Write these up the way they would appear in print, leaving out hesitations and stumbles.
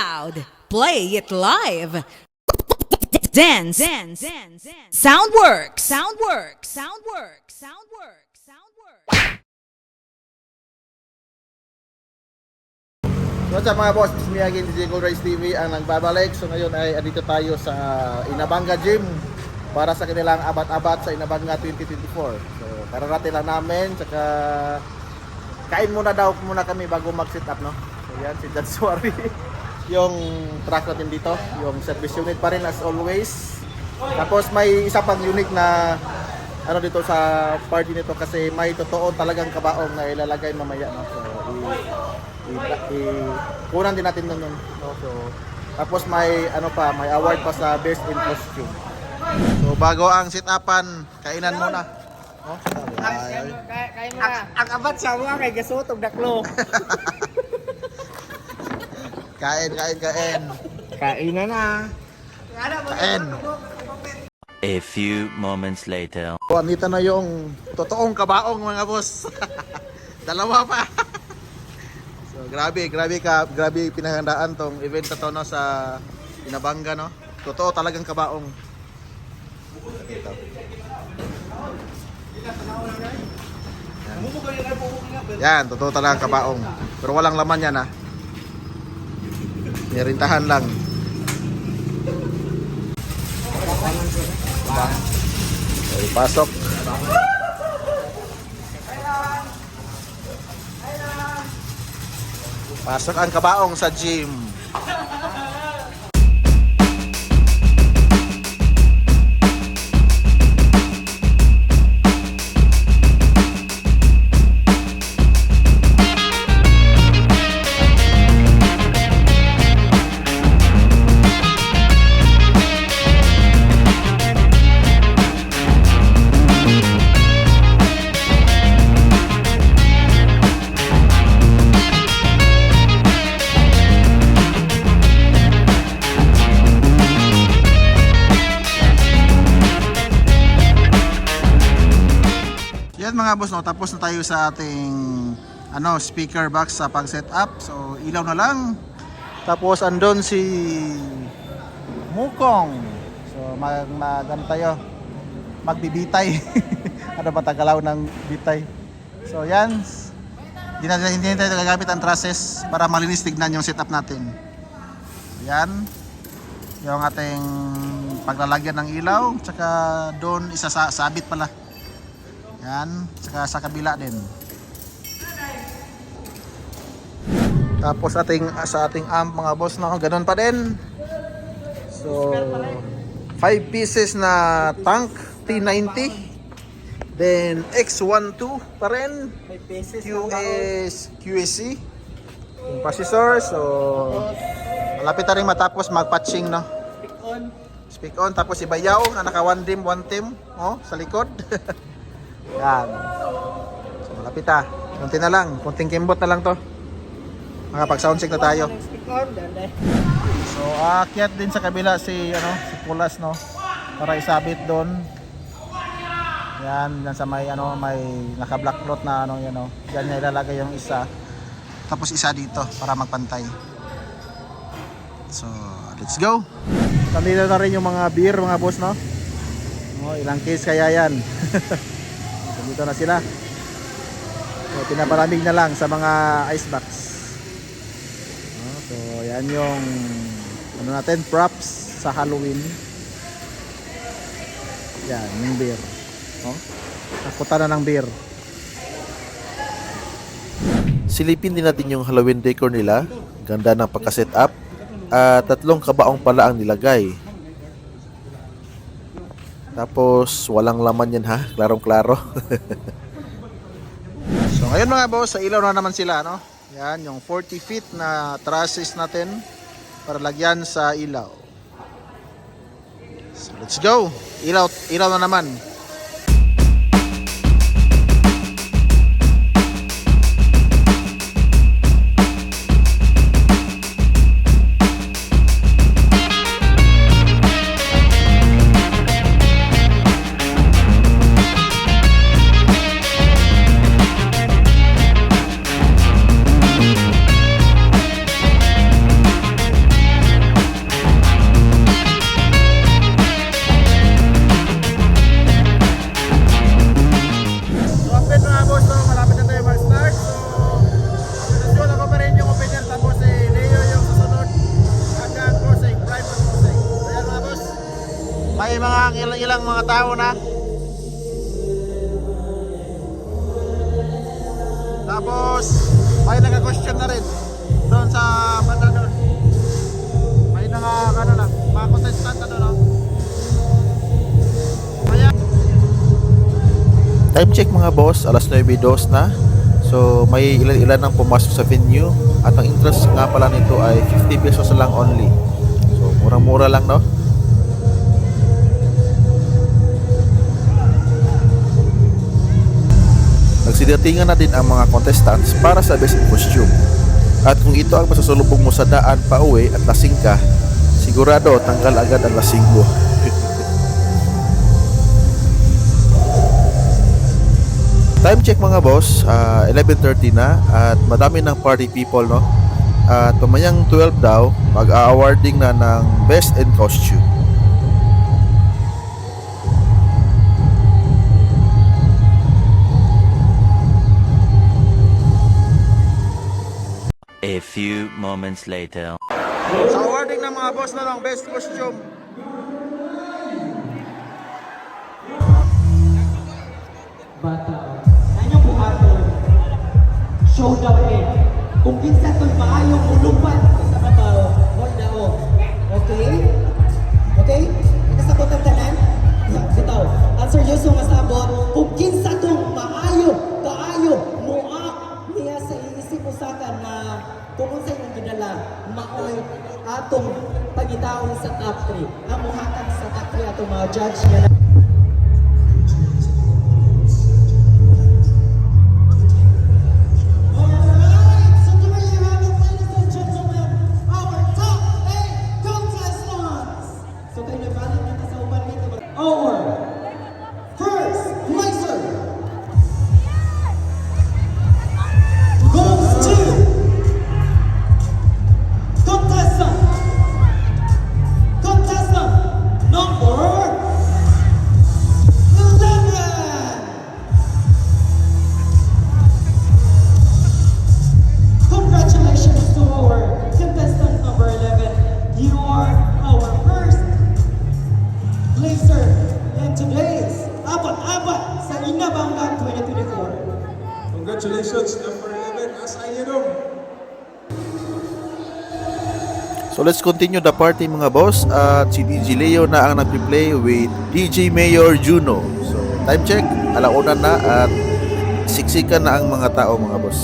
loud. Play it live. Dance. Soundworks. What's up mga boss? This is me again, DJ Gold Rice TV ang nagbabalik. So ngayon ay andito tayo sa Inabanga Gym para sa kanilang abat-abat sa Inabanga 2024. So kararating lang namin, tsaka kain muna kami bago mag-sit up, no? So yan, si Jad Suari. Yung truck natin dito, yung service unit pa rin as always. Tapos may isa pang unique na ano dito sa party nito kasi may totoo talagang kabaong na ilalagay mamaya, no? So kunan din natin nun, no? So tapos may ano pa, may award pa sa best in costume. So bago ang sit-upan, kainan muna, no? Kain mo na. Ang abat sa mga kay gasutog daklo. Kain. Kain na. Kain. A few moments later. So, andito na yung totoong kabaong mga boss. Dalawa pa. So grabe pinaghandaan tong event na to, no, sa Inabanga, no. Totoo talagang kabaong. Ito. Yan, totoo talagang kabaong. Pero walang laman yan, ha. Nirintahan lang. Okay, pasok. Pasok ang kabaong sa gym. Yan mga boss, no, tapos na tayo sa ating speaker box sa pag set up. So ilaw na lang. Tapos andun si Mukong. So tayo magbibitay. Ano ba tagalaw ng bitay? So yan. Hindi tayo gagamit ang trusses para malinis tignan yung setup natin. So, yan. Yung ating paglalagyan ng ilaw, tsaka doon isasabit pala. Yan, saka sa kabila din. Tapos sa ating amp mga boss, no, ganun pa din. So 5 pieces na tank T90. Then X12 pa rin. 5 pesos. QSC. Yung processor, so malapit na rin matapos magpatching, no. Speak on, tapos ibayaw na naka 1 dim 1 tim, oh, sa likod. Yan. So malapit na. Kunti na lang. Kunting kimbot na lang to. Makapag soundcheck na tayo. So aakyat din sa kabila si Pulas, no. Para isabit doon. Yan sa may may naka-black cloth na yan, no. Diyan niya ilalagay yung isa. Tapos isa dito para magpantay. So let's go. Nandito na rin yung mga beer mga boss, no. Oh, ilang case kaya yan. Dito na sila. So, pinapalamig na lang sa mga ice box. So, yan yung natin, props sa Halloween. Yan, yung beer. Nakuta na ng beer. Silipin din natin yung Halloween decor nila. Ganda ng pagka-set up. At 3 kabaong pala ang nilagay. Tapos walang laman yan, ha, klarong-klaro. So ngayon mga boss, sa ilaw na naman sila, no. Yan yung 40 feet na trusses natin para lagyan sa ilaw. So let's go. Ilaw na naman. may mga ilang mga tao na. Tapos may nagka-question na rin doon sa banda doon. May mga contestant na doon. Kaya Time check mga boss, alas 9:02 na. So may ilan-ilan ang pumasok sa venue at ang entrance nga pala nito ay 50 pesos lang only. So murang-mura lang, no? Nagsidatingan na din ang mga contestants para sa best costume. At kung ito ang masasalubong mo sa daan pa uwi at lasing ka, sigurado tanggal agad ang lasing mo. Time check mga boss, 11:30 na at madami ng party people, no? At pamayang 12 daw, mag-awarding na ng best in costume. A few moments later. sa awarding ng mga boss na lang best costume. Bata, kanyang buhaton, showdown eh. Kung kinsa to'y maayong ulumpan sa trabaho, huwag na o. Okay? Okay? Ito sa kotang tanan? Bitaw. Answer yun nga sabot. Kung kinsa to'y maayo, kaayo, muak niya sa iisip usakan na kung unsay nang gidala, maoy atong pagitaon sa top 3. Ang muhatag sa top 3 atong mga judge nga na Alright, so there you have it, ladies and gentlemen, our top 8 contestants. So kayo nabalik na sa uban dito. Our first placer goes to contestant number 11. Congratulations to our contestant number 11. You are our first placer in today's Abat-Abat sa Inabanga 2024. Congratulations, number 11. Asa inyo dong? So let's continue the party mga boss at si DJ Leo na ang nagpi-play with DJ Mayor Juno. So time check, alauna na at siksikan na ang mga tao mga boss.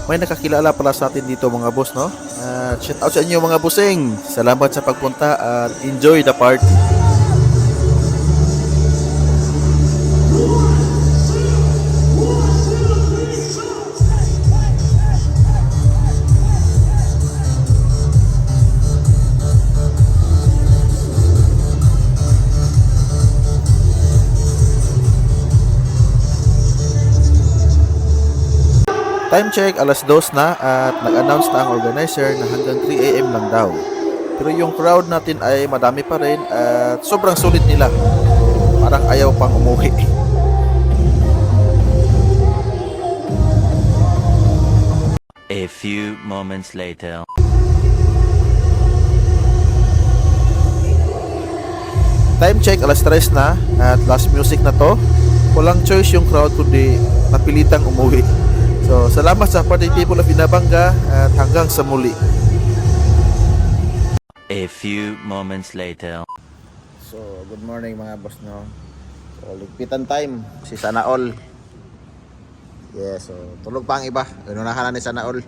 May nakakilala pala sa atin dito mga boss, no? Shout out sa inyo mga bossing. Salamat sa pagpunta at enjoy the party. Time check, alas 2 na at nag-announce na ang organizer na hanggang 3 AM lang daw. Pero yung crowd natin ay madami pa rin at sobrang sulit nila. Parang ayaw pang umuwi. A few moments later. Time check, alas 3 na at last music na to. Walang choice yung crowd kundi napilitang umuwi. So, salamat sa party people of Inabanga at hanggang sa muli. A few moments later. So, good morning mga boss, no. So, ligpitan time si Sana All. Yes, so tulog pa ang iba. Inunahan na ni Sana All.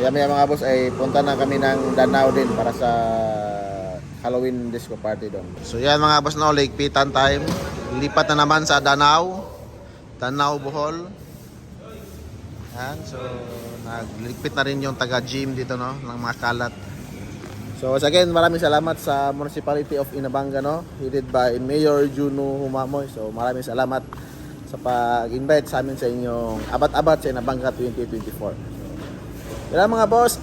Kaya mga boss ay punta na kami ng Danao din para sa Halloween disco party doon. So yan mga boss, no, Lake Pitan time. Lipat na naman sa Danao, Bohol. Yan, so nagligpit na rin yung taga-gym dito, no, ng mga kalat. So once again, maraming salamat sa Municipality of Inabanga, no, headed by Mayor Juno Humamoy. So maraming salamat sa pag-invite sa amin sa inyong abat-abat sa Inabanga 2024. Yan mga boss,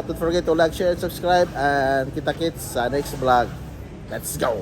don't forget to like, share, and subscribe, and kita-kits sa next vlog. Let's go!